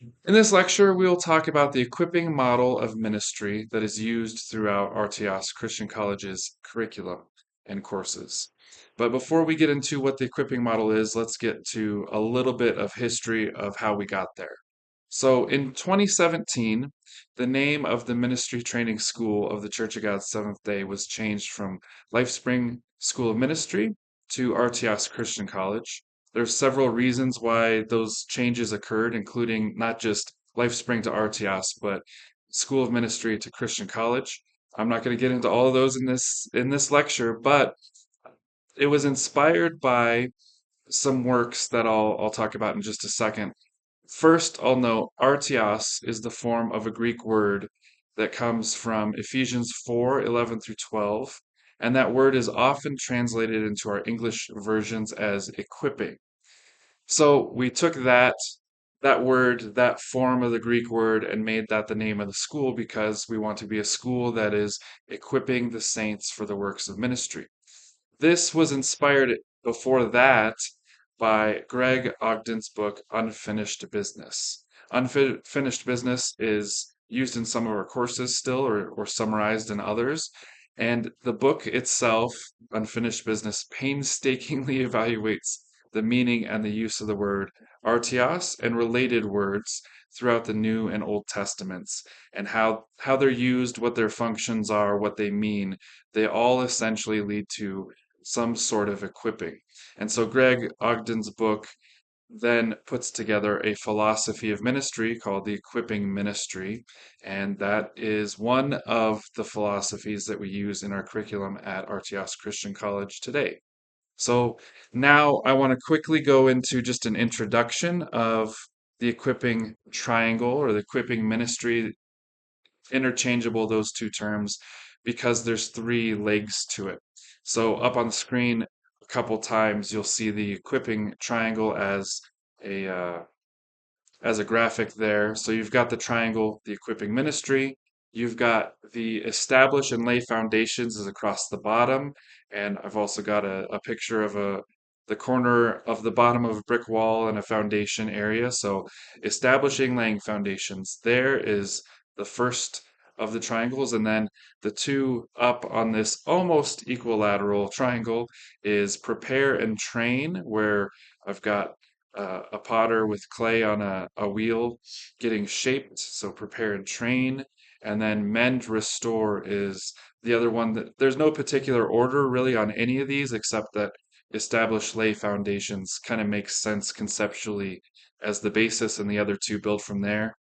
In this lecture, we will talk about the equipping model of ministry that is used throughout RTOS Christian College's curriculum and courses. But before we get into what the equipping model is, let's get to a little bit of history of how we got there. So in 2017, the name of the ministry training school of the Church of God Seventh Day was changed from LifeSpring School of Ministry to RTOS Christian College. There's several reasons why those changes occurred, including not just LifeSpring to RTOS, but School of Ministry to Christian College. I'm not going to get into all of those in this lecture, but it was inspired by some works that I'll talk about in just a second. First, I'll note artios is the form of a Greek word that comes from Ephesians 4:11 through 12, and that word is often translated into our English versions as equipping. So we took that word, that form of the Greek word, and made that the name of the school because we want to be a school that is equipping the saints for the works of ministry. This was inspired before that by Greg Ogden's book, Unfinished Business. Unfinished Business is used in some of our courses still or summarized in others. And the book itself, Unfinished Business, painstakingly evaluates the meaning and the use of the word artios and related words throughout the New and Old Testaments and how they're used, what their functions are, what they mean. They all essentially lead to some sort of equipping. And so Greg Ogden's book then puts together a philosophy of ministry called the equipping ministry. And that is one of the philosophies that we use in our curriculum at RTOS Christian College today. So now I want to quickly go into just an introduction of the equipping triangle or the equipping ministry, interchangeable those two terms because there's three legs to it. So up on the screen a couple times you'll see the equipping triangle a uh, as a graphic there. So you've got the triangle, the equipping ministry. You've got the establish and lay foundations is across the bottom, and I've also got a picture of the corner of the bottom of a brick wall and a foundation area. So establishing, laying foundations. There is the first of the triangles, and then the two up on this almost equilateral triangle is prepare and train, where I've got a potter with clay on a wheel getting shaped, so prepare and train. And then mend, restore is the other one that there's no particular order really on any of these except that establish, lay foundations kind of makes sense conceptually as the basis and the other two build from there.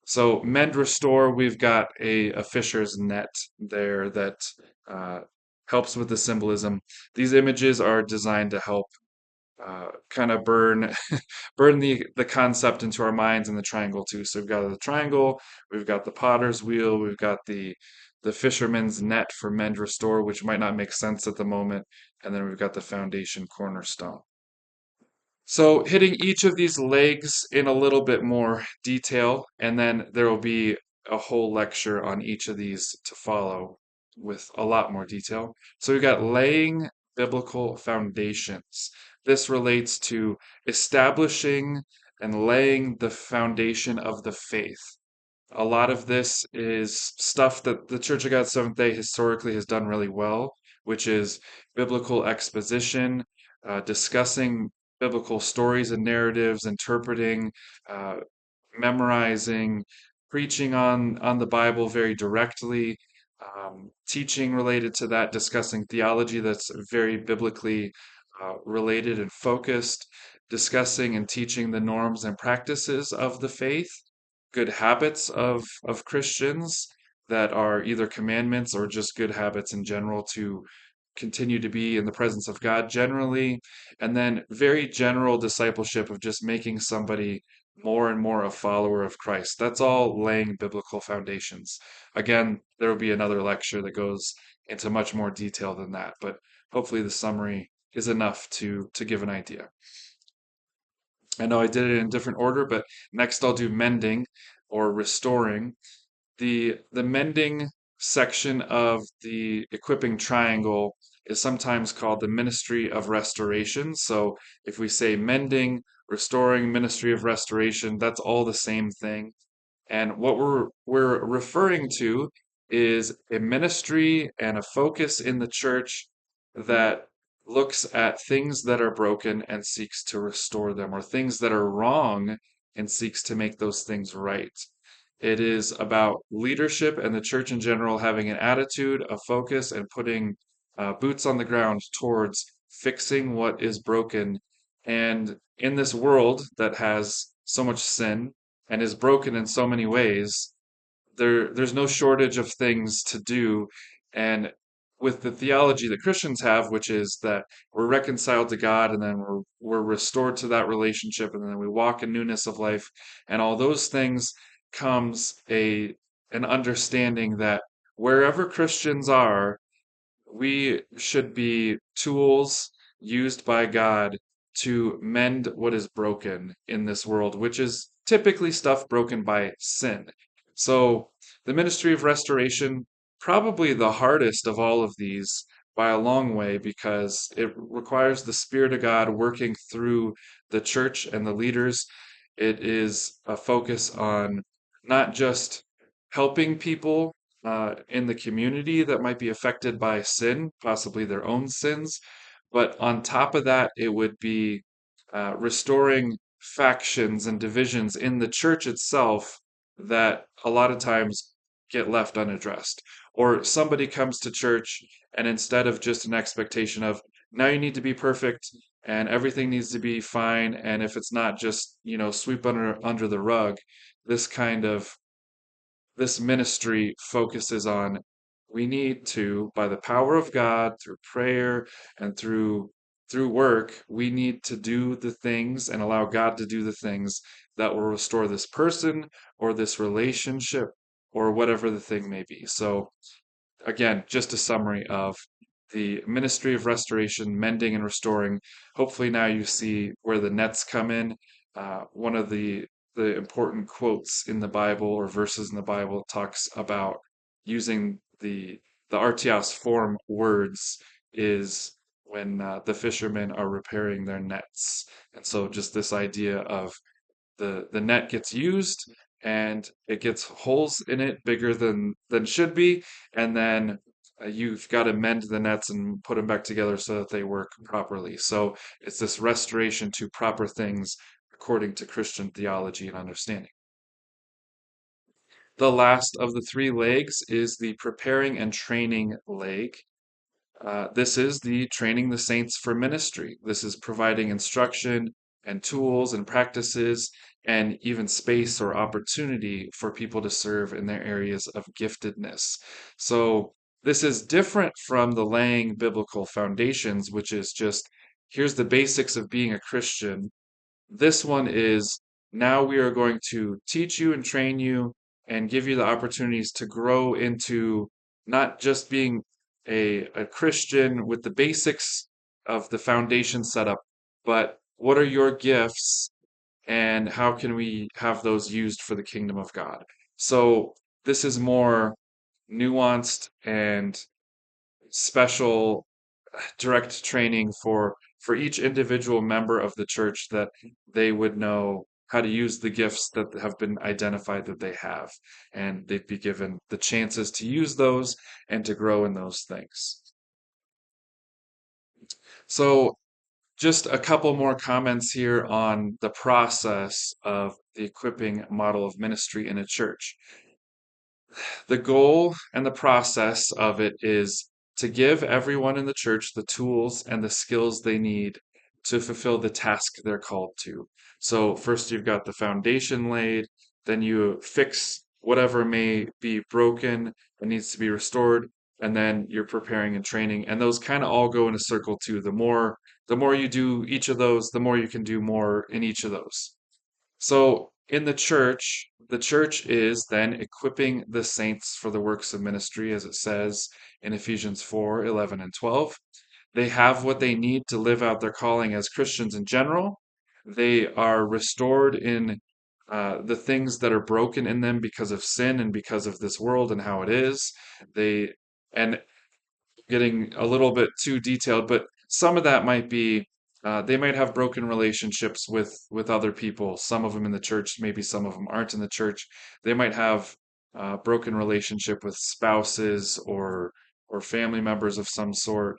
So mend, restore, we've got a fisher's net there that uh, helps with the symbolism. These images are designed to help kind of burn the concept into our minds in the triangle too. So we've got the triangle, we've got the potter's wheel, we've got the fisherman's net for mend restore, which might not make sense at the moment, and then we've got the foundation cornerstone. So hitting each of these legs in a little bit more detail, and then there will be a whole lecture on each of these to follow with a lot more detail. So we've got laying biblical foundations. This relates to establishing and laying the foundation of the faith. A lot of this is stuff that the Church of God Seventh Day historically has done really well, which is biblical exposition, discussing biblical stories and narratives, interpreting, uh, memorizing, preaching on the Bible very directly, teaching related to that, discussing theology that's very biblically related and focused, discussing and teaching the norms and practices of the faith, good habits of Christians that are either commandments or just good habits in general to continue to be in the presence of God generally, and then very general discipleship of just making somebody more and more a follower of Christ. That's all laying biblical foundations. Again, there will be another lecture that goes into much more detail than that, but hopefully the summary is enough to give an idea. I know I did it in a different order, but next I'll do mending or restoring. The mending section of the equipping triangle is sometimes called the ministry of restoration. So if we say mending restoring, ministry of restoration, that's all the same thing. And what we're referring to is a ministry and a focus in the church that looks at things that are broken and seeks to restore them, or things that are wrong and seeks to make those things right. It is about leadership and the church in general having an attitude, a focus, and putting boots on the ground towards fixing what is broken. And in this world that has so much sin and is broken in so many ways, there's no shortage of things to do. And with the theology that Christians have, which is that we're reconciled to God and then we're restored to that relationship and then we walk in newness of life and all those things, comes a an understanding that wherever Christians are, we should be tools used by God to mend what is broken in this world, which is typically stuff broken by sin. So, the ministry of restoration, probably the hardest of all of these by a long way, because it requires the Spirit of God working through the church and the leaders. It is a focus on not just helping people in the community that might be affected by sin, possibly their own sins. But on top of that, it would be restoring factions and divisions in the church itself that a lot of times get left unaddressed. Or somebody comes to church and instead of just an expectation of now you need to be perfect and everything needs to be fine, and if it's not, just sweep under the rug, this kind of this ministry focuses on we need to, by the power of God, through prayer and through work, we need to do the things and allow God to do the things that will restore this person or this relationship or whatever the thing may be. So again, just a summary of the ministry of restoration, mending and restoring. Hopefully now you see where the nets come in. One of the important quotes in the Bible or verses in the Bible talks about using the artios form words is when the fishermen are repairing their nets. And so just this idea of the net gets used and it gets holes in it bigger than should be, and then you've got to mend the nets and put them back together so that they work properly. So it's this restoration to proper things according to Christian theology and understanding. The last of the three legs is the preparing and training leg. This is the training the saints for ministry. This is providing instruction and tools and practices and even space or opportunity for people to serve in their areas of giftedness. So, this is different from the laying biblical foundations, which is just here's the basics of being a Christian. This one is now we are going to teach you and train you and give you the opportunities to grow into not just being a Christian with the basics of the foundation set up, but what are your gifts and how can we have those used for the kingdom of God? So this is more nuanced and special direct training for each individual member of the church, that they would know how to use the gifts that have been identified that they have, and they'd be given the chances to use those and to grow in those things. So just a couple more comments here on the process of the equipping model of ministry in a church. The goal and the process of it is to give everyone in the church the tools and the skills they need to fulfill the task they're called to. So, first you've got the foundation laid, then you fix whatever may be broken and needs to be restored, and then you're preparing and training. And those kind of all go in a circle too. The more you do each of those, the more you can do more in each of those. So in the church is then equipping the saints for the works of ministry, as it says in Ephesians 4:11 and 12. They have what they need to live out their calling as Christians in general. They are restored in the things that are broken in them because of sin and because of this world and how it is. They, and getting a little bit too detailed, but some of that might be They might have broken relationships with other people. Some of them in the church, maybe some of them aren't in the church. They might have broken relationship with spouses or family members of some sort.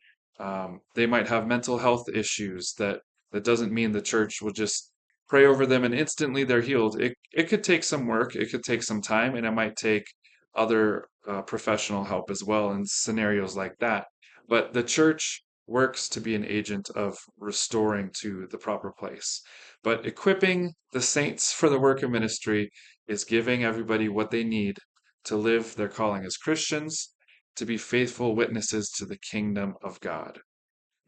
They might have mental health issues that doesn't mean the church will just pray over them and instantly they're healed. It could take some work, it could take some time, and it might take other professional help as well in scenarios like that. But the church works to be an agent of restoring to the proper place. But equipping the saints for the work of ministry is giving everybody what they need to live their calling as Christians, to be faithful witnesses to the kingdom of God.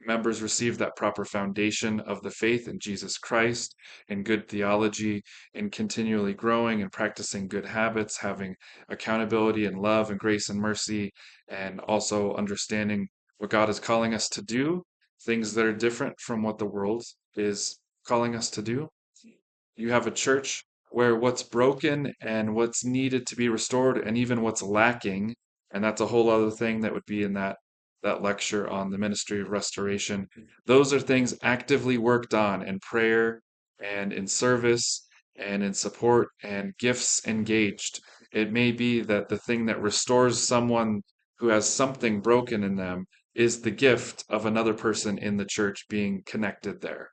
Members receive that proper foundation of the faith in Jesus Christ, in good theology, in continually growing and practicing good habits, having accountability and love and grace and mercy, and also understanding what God is calling us to do, things that are different from what the world is calling us to do. You have a church where what's broken and what's needed to be restored and even what's lacking, and that's a whole other thing that would be in that lecture on the ministry of restoration. Those are things actively worked on in prayer and in service and in support and gifts engaged. It may be that the thing that restores someone who has something broken in them is the gift of another person in the church being connected there.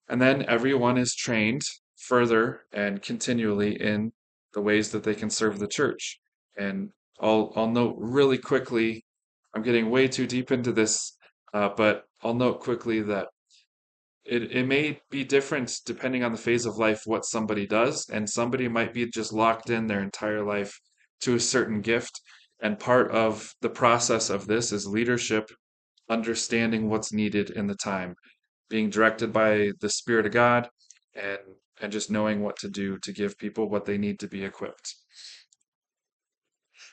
And then everyone is trained further and continually in the ways that they can serve the church. And I'll note really quickly, I'm getting way too deep into this, but I'll note quickly that it may be different depending on the phase of life what somebody does, and somebody might be just locked in their entire life to a certain gift. And part of the process of this is leadership, understanding what's needed in the time, being directed by the Spirit of God, and and just knowing what to do to give people what they need to be equipped.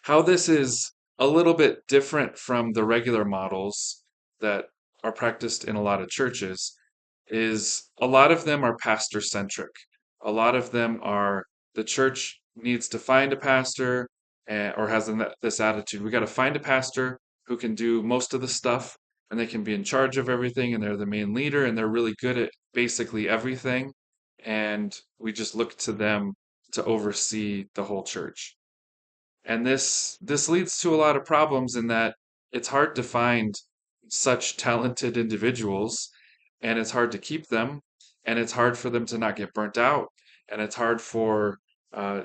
How this is a little bit different from the regular models that are practiced in a lot of churches is a lot of them are pastor centric. A lot of them are the church needs to find a pastor or has this attitude. We got to find a pastor who can do most of the stuff and they can be in charge of everything and they're the main leader and they're really good at basically everything. And we just look to them to oversee the whole church. And this leads to a lot of problems in that it's hard to find such talented individuals and it's hard to keep them and it's hard for them to not get burnt out and it's hard for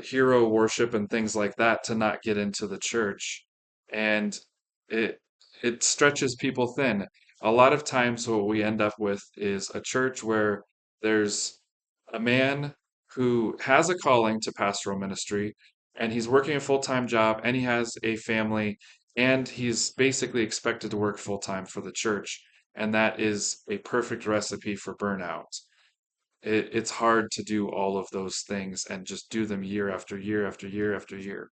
hero worship and things like that to not get into the church and it it stretches people thin. A lot of times what we end up with is a church where there's a man who has a calling to pastoral ministry and he's working a full-time job and he has a family and he's basically expected to work full-time for the church, and that is a perfect recipe for burnout. It's hard to do all of those things and just do them year after year after year after year.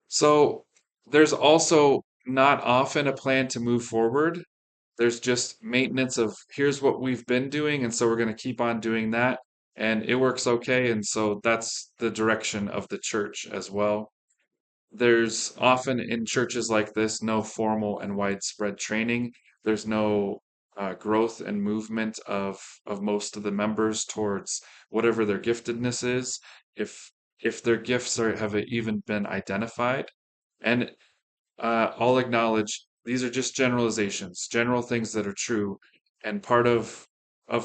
So there's also not often a plan to move forward. There's just maintenance of here's what we've been doing, and so we're going to keep on doing that. And it works okay. And so that's the direction of the church as well. There's often in churches like this no formal and widespread training. There's no growth and movement of most of the members towards whatever their giftedness is, if their gifts have even been identified. And I'll acknowledge these are just generalizations, general things that are true. And part of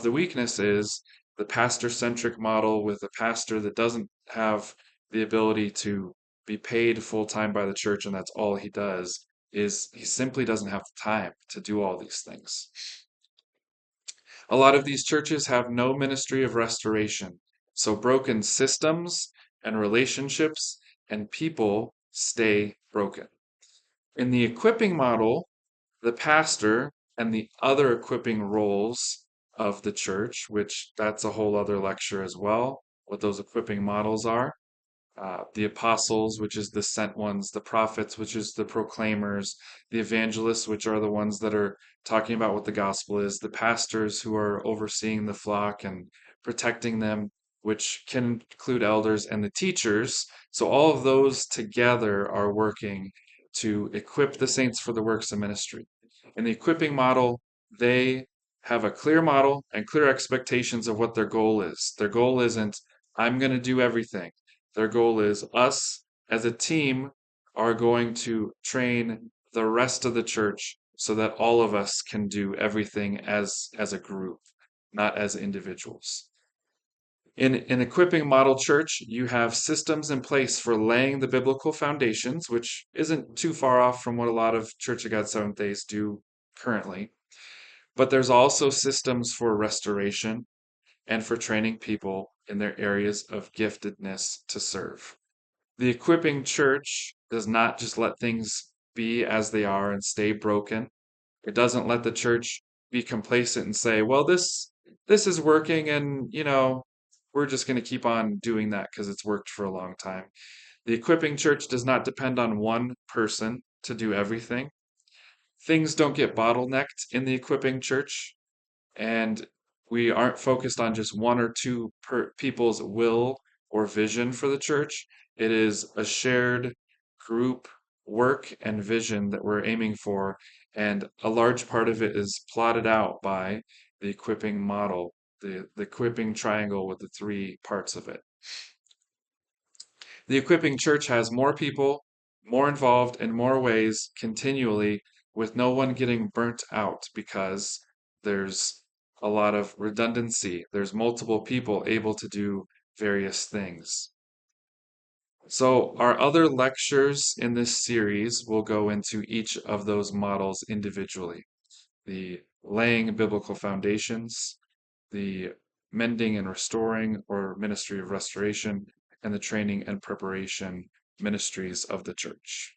the weakness is the pastor-centric model with a pastor that doesn't have the ability to be paid full time by the church, and that's all he does, is he simply doesn't have the time to do all these things. A lot of these churches have no ministry of restoration. So broken systems and relationships and people stay broken. In the equipping model, the pastor and the other equipping roles of the church, which that's a whole other lecture as well, what those equipping models are. The apostles, which is the sent ones, the prophets, which is the proclaimers, the evangelists, which are the ones that are talking about what the gospel is, the pastors who are overseeing the flock and protecting them, which can include elders, and the teachers. So all of those together are working to equip the saints for the works of ministry. In the equipping model, they have a clear model and clear expectations of what their goal is. Their goal isn't, I'm going to do everything. Their goal is, us as a team are going to train the rest of the church so that all of us can do everything as a group, not as individuals. In an equipping model church, you have systems in place for laying the biblical foundations, which isn't too far off from what a lot of Church of God Seventh Days do currently. But there's also systems for restoration and for training people in their areas of giftedness to serve. The equipping church does not just let things be as they are and stay broken. It doesn't let the church be complacent and say, well, this is working and, we're just going to keep on doing that because it's worked for a long time. The equipping church does not depend on one person to do everything. Things don't get bottlenecked in the equipping church, and we aren't focused on just one or two people's will or vision for the church. It is a shared group work and vision that we're aiming for, and a large part of it is plotted out by the equipping model, the equipping triangle with the three parts of it. The equipping church has more people, more involved in more ways continually, with no one getting burnt out because there's a lot of redundancy. There's multiple people able to do various things. So, our other lectures in this series will go into each of those models individually: the laying biblical foundations, the mending and restoring or ministry of restoration, and the training and preparation ministries of the church.